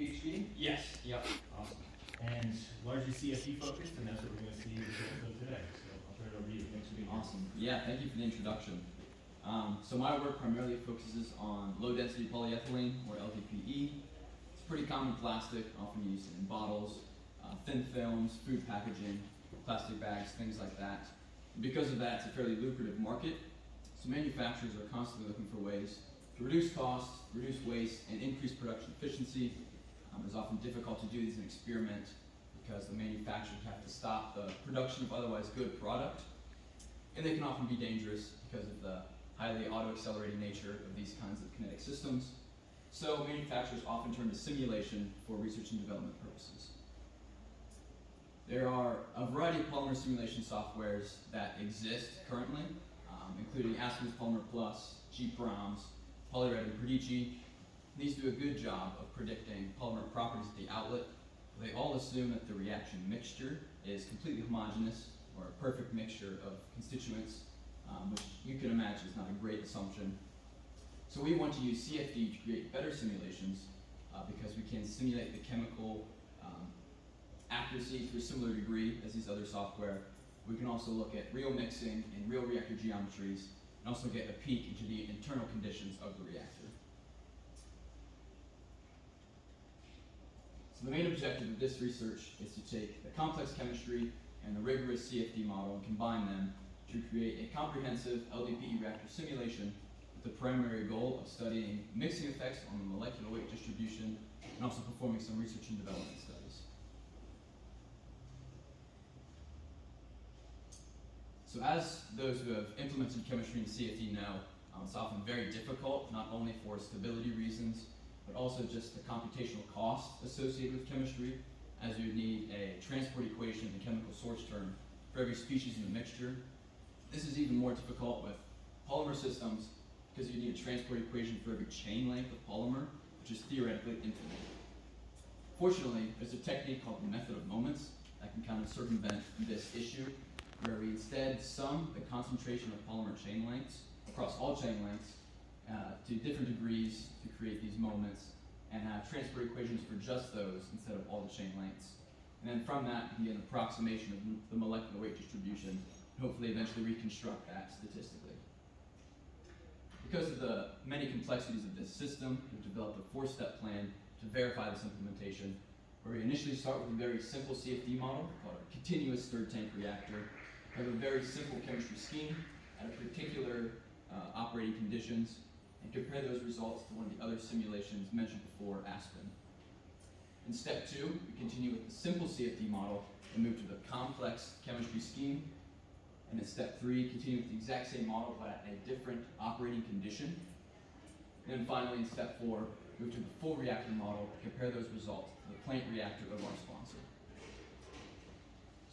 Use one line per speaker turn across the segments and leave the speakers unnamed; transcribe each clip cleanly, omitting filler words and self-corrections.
PhD?
Yes, yep, awesome. And largely CFD focused, and that's what we're going to see the results of today. So I'll turn it over to you. Thanks for being here.
Awesome. Yeah, thank you for the introduction. So my work primarily focuses on low-density polyethylene, or LDPE. It's a pretty common plastic, often used in bottles, thin films, food packaging, plastic bags, things like that. And because of that, it's a fairly lucrative market. So manufacturers are constantly looking for ways to reduce costs, reduce waste, and increase production efficiency. It's often difficult to do these in experiment because the manufacturers have to stop the production of otherwise good product. And they can often be dangerous because of the highly auto-accelerating nature of these kinds of kinetic systems. So manufacturers often turn to simulation for research and development purposes. There are a variety of polymer simulation softwares that exist currently, including Aspen's Polymer Plus, GPROMs, Polyred, and Prodigy. These do a good job of predicting polymer properties at the outlet. They all assume that the reaction mixture is completely homogeneous, or a perfect mixture of constituents, which you can imagine is not a great assumption. So we want to use CFD to create better simulations because we can simulate the chemical accuracy to a similar degree as these other software. We can also look at real mixing and real reactor geometries, and also get a peek into the internal conditions of the reactor. So the main objective of this research is to take the complex chemistry and the rigorous CFD model and combine them to create a comprehensive LDPE reactor simulation with the primary goal of studying mixing effects on the molecular weight distribution and also performing some research and development studies. So as those who have implemented chemistry in CFD know, it's often very difficult, not only for stability reasons, but also just the computational cost associated with chemistry, as you need a transport equation and chemical source term for every species in the mixture. This is even more difficult with polymer systems because you need a transport equation for every chain length of polymer, which is theoretically infinite. Fortunately, there's a technique called the method of moments that can kind of circumvent this issue, where we instead sum the concentration of polymer chain lengths across all chain lengths to different degrees to create these moments, and have transport equations for just those instead of all the chain lengths. And then from that, we can get an approximation of the molecular weight distribution, and hopefully eventually reconstruct that statistically. Because of the many complexities of this system, we've developed a 4-step plan to verify this implementation, where we initially start with a very simple CFD model called a continuous third tank reactor. We have a very simple chemistry scheme at a particular operating conditions, and compare those results to one of the other simulations mentioned before, Aspen. In step 2, we continue with the simple CFD model and move to the complex chemistry scheme. And in step 3, continue with the exact same model but at a different operating condition. And then finally, in step 4, move to the full reactor model, compare those results to the plant reactor of our sponsor.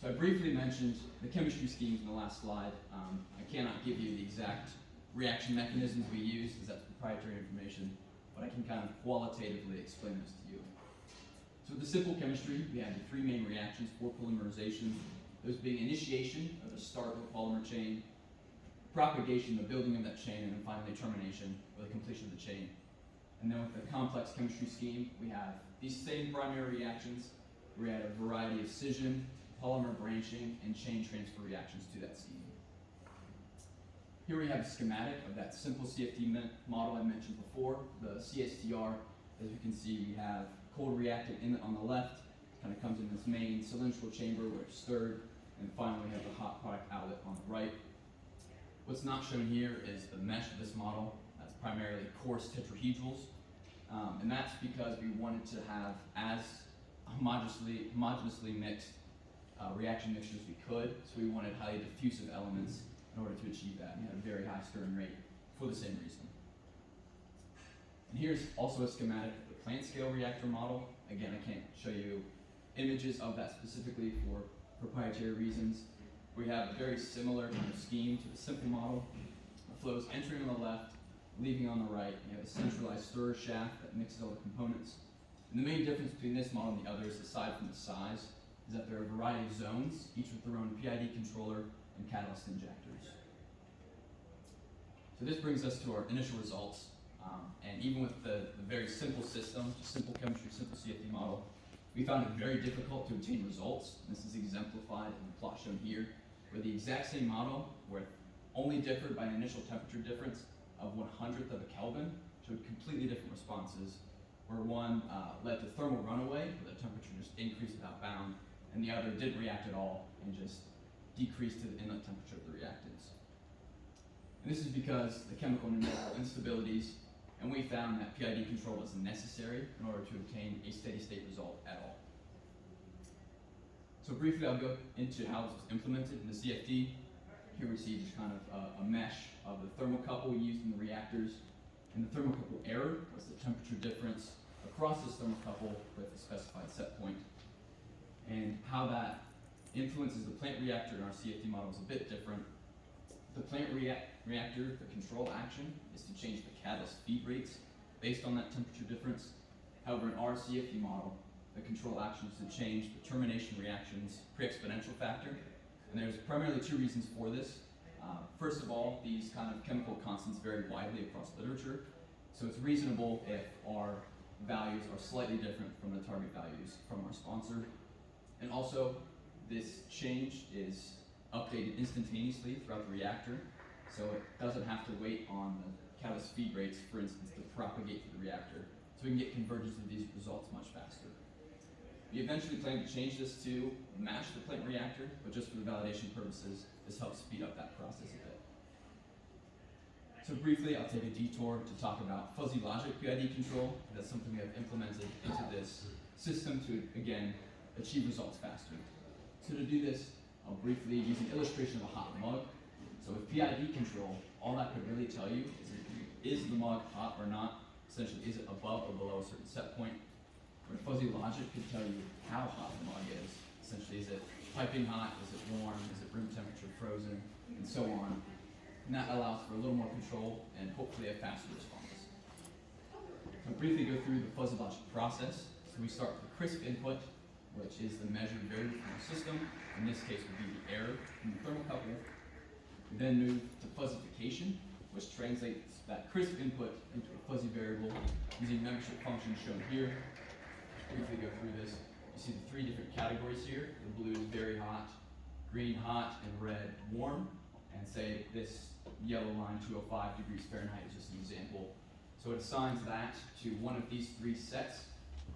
So I briefly mentioned the chemistry schemes in the last slide. I cannot give you the exact reaction mechanisms we use, as that's proprietary information, but I can kind of qualitatively explain this to you. So with the simple chemistry, we have the 3 main reactions for polymerization, those being initiation, or the start of a polymer chain, propagation, the building of that chain, and then finally termination, or the completion of the chain. And then with the complex chemistry scheme, we have these same primary reactions. We add a variety of scission, polymer branching, and chain transfer reactions to that scheme. Here we have a schematic of that simple CFD model I mentioned before, the CSTR. As you can see, we have cold reactant inlet on the left, kind of comes in this main cylindrical chamber where it's stirred, and finally we have the hot product outlet on the right. What's not shown here is the mesh of this model. That's primarily coarse tetrahedrals, and that's because we wanted to have as homogeneously mixed reaction mixtures we could, so we wanted highly diffusive elements in order to achieve that. We had a very high stirring rate for the same reason. And here's also a schematic of the plant scale reactor model. Again, I can't show you images of that specifically for proprietary reasons. We have a very similar kind of scheme to the simple model. The flows entering on the left, leaving on the right. You have a centralized stirrer shaft that mixes all the components. And the main difference between this model and the others, aside from the size, is that there are a variety of zones, each with their own PID controller and catalyst injectors. So this brings us to our initial results. And even with the very simple system, simple chemistry, simple CFD model, we found it very difficult to obtain results. This is exemplified in the plot shown here, where the exact same model, where it only differed by an initial temperature difference of 1/100th of a Kelvin, showed completely different responses, where one led to thermal runaway, where the temperature just increased without bound, and the other didn't react at all and just decreased to the inlet temperature of the reactants. And this is because the chemical numerical instabilities, and we found that PID control was necessary in order to obtain a steady state result at all. So briefly, I'll go into how this was implemented in the CFD. Here we see just kind of a mesh of the thermocouple used in the reactors, and the thermocouple error was the temperature difference across this thermocouple with a specified set point. And how that influences the plant reactor in our CFD model is a bit different. The plant reactor, the control action, is to change the catalyst feed rates based on that temperature difference. However, in our CFD model, the control action is to change the termination reaction's pre-exponential factor. And there's primarily two reasons for this. First of all, these kind of chemical constants vary widely across literature. So it's reasonable if our values are slightly different from the target values from our sponsor. And also, this change is updated instantaneously throughout the reactor, so it doesn't have to wait on the catalyst feed rates, for instance, to propagate through the reactor, so we can get convergence of these results much faster. We eventually plan to change this to match the plant reactor, but just for the validation purposes, this helps speed up that process a bit. So briefly, I'll take a detour to talk about fuzzy logic PID control. That's something we have implemented into this system to, again, achieve results faster. So to do this, I'll briefly use an illustration of a hot mug. So with PID control, all that could really tell you is the mug hot or not? Essentially, is it above or below a certain set point? Where fuzzy logic could tell you how hot the mug is. Essentially, is it piping hot? Is it warm? Is it room temperature frozen? And so on. And that allows for a little more control and hopefully a faster response. So I'll briefly go through the fuzzy logic process. So we start with the crisp input, which is the measured variable from the system. In this case would be the error from the thermocouple. We then move to fuzzification, which translates that crisp input into a fuzzy variable using membership functions shown here. Briefly go through this. You see the three different categories here. The blue is very hot, green hot, and red warm. And say this yellow line, 205 degrees Fahrenheit, is just an example. So it assigns that to one of these three sets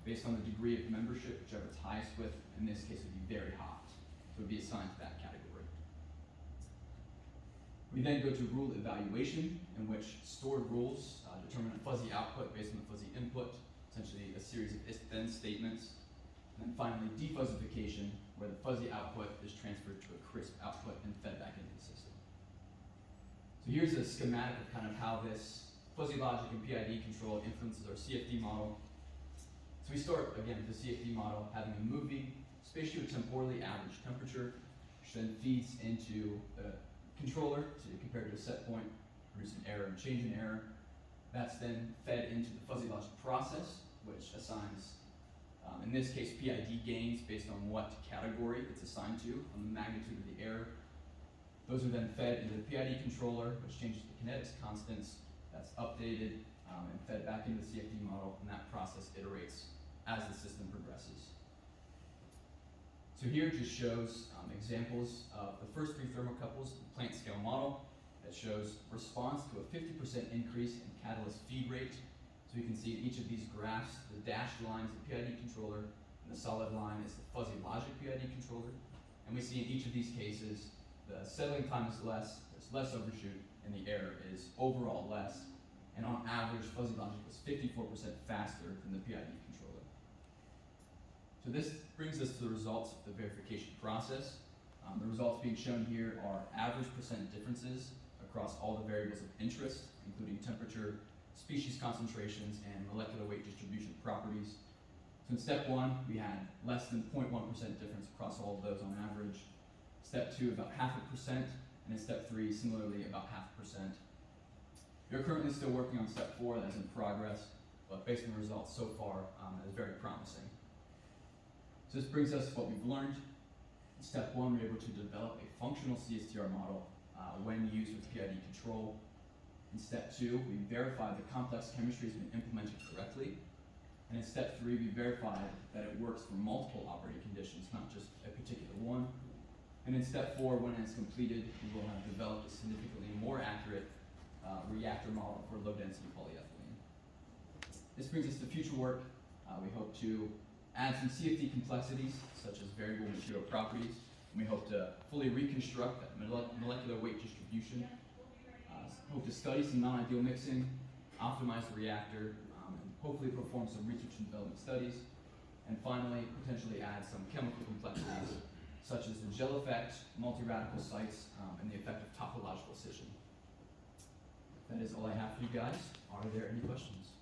based on the degree of membership, whichever it's highest with. In this case, it would be very hot. So it would be assigned to that category. We then go to rule evaluation, in which stored rules determine a fuzzy output based on the fuzzy input, essentially a series of if-then statements. And then finally, defuzzification, where the fuzzy output is transferred to a crisp output and fed back into the system. So here's a schematic of kind of how this fuzzy logic and PID control influences our CFD model. So we start, again, with the CFD model having a moving spatiotemporally average temperature, which then feeds into the controller to compare to a set point, produce an error and change an error. That's then fed into the fuzzy logic process, which assigns, in this case, PID gains based on what category it's assigned to, on the magnitude of the error. Those are then fed into the PID controller, which changes the kinetics constants. That's updated and fed back into the CFD model, and that process iterates as the system progresses. So here it just shows examples of the first three thermocouples in the plant scale model that shows response to a 50% increase in catalyst feed rate. So you can see in each of these graphs, the dashed line is the PID controller, and the solid line is the fuzzy logic PID controller. And we see in each of these cases, the settling time is less, there's less overshoot, and the error is overall less. And on average, fuzzy logic was 54% faster than the PID controller. So this brings us to the results of the verification process. The results being shown here are average percent differences across all the variables of interest, including temperature, species concentrations, and molecular weight distribution properties. So in step one, we had less than 0.1% difference across all of those on average. Step two, about 0.5%, and in step three, similarly, about 0.5%. We are currently still working on step four, that's in progress, but based on the results so far, it is very promising. So this brings us to what we've learned. In step one, we were able to develop a functional CSTR model when used with PID control. In step 2, we verified the complex chemistry has been implemented correctly. And in step 3, we verified that it works for multiple operating conditions, not just a particular one. And in step 4, when it's completed, we will have developed a significantly more accurate reactor model for low-density polyethylene. This brings us to future work. We hope to add some CFD complexities, such as variable material properties. And we hope to fully reconstruct that molecular weight distribution. Hope to study some non-ideal mixing, optimize the reactor, and hopefully perform some research and development studies. And finally, potentially add some chemical complexities, such as the gel effect, multi-radical sites, and the effect of topological scission. That is all I have for you guys. Are there any questions?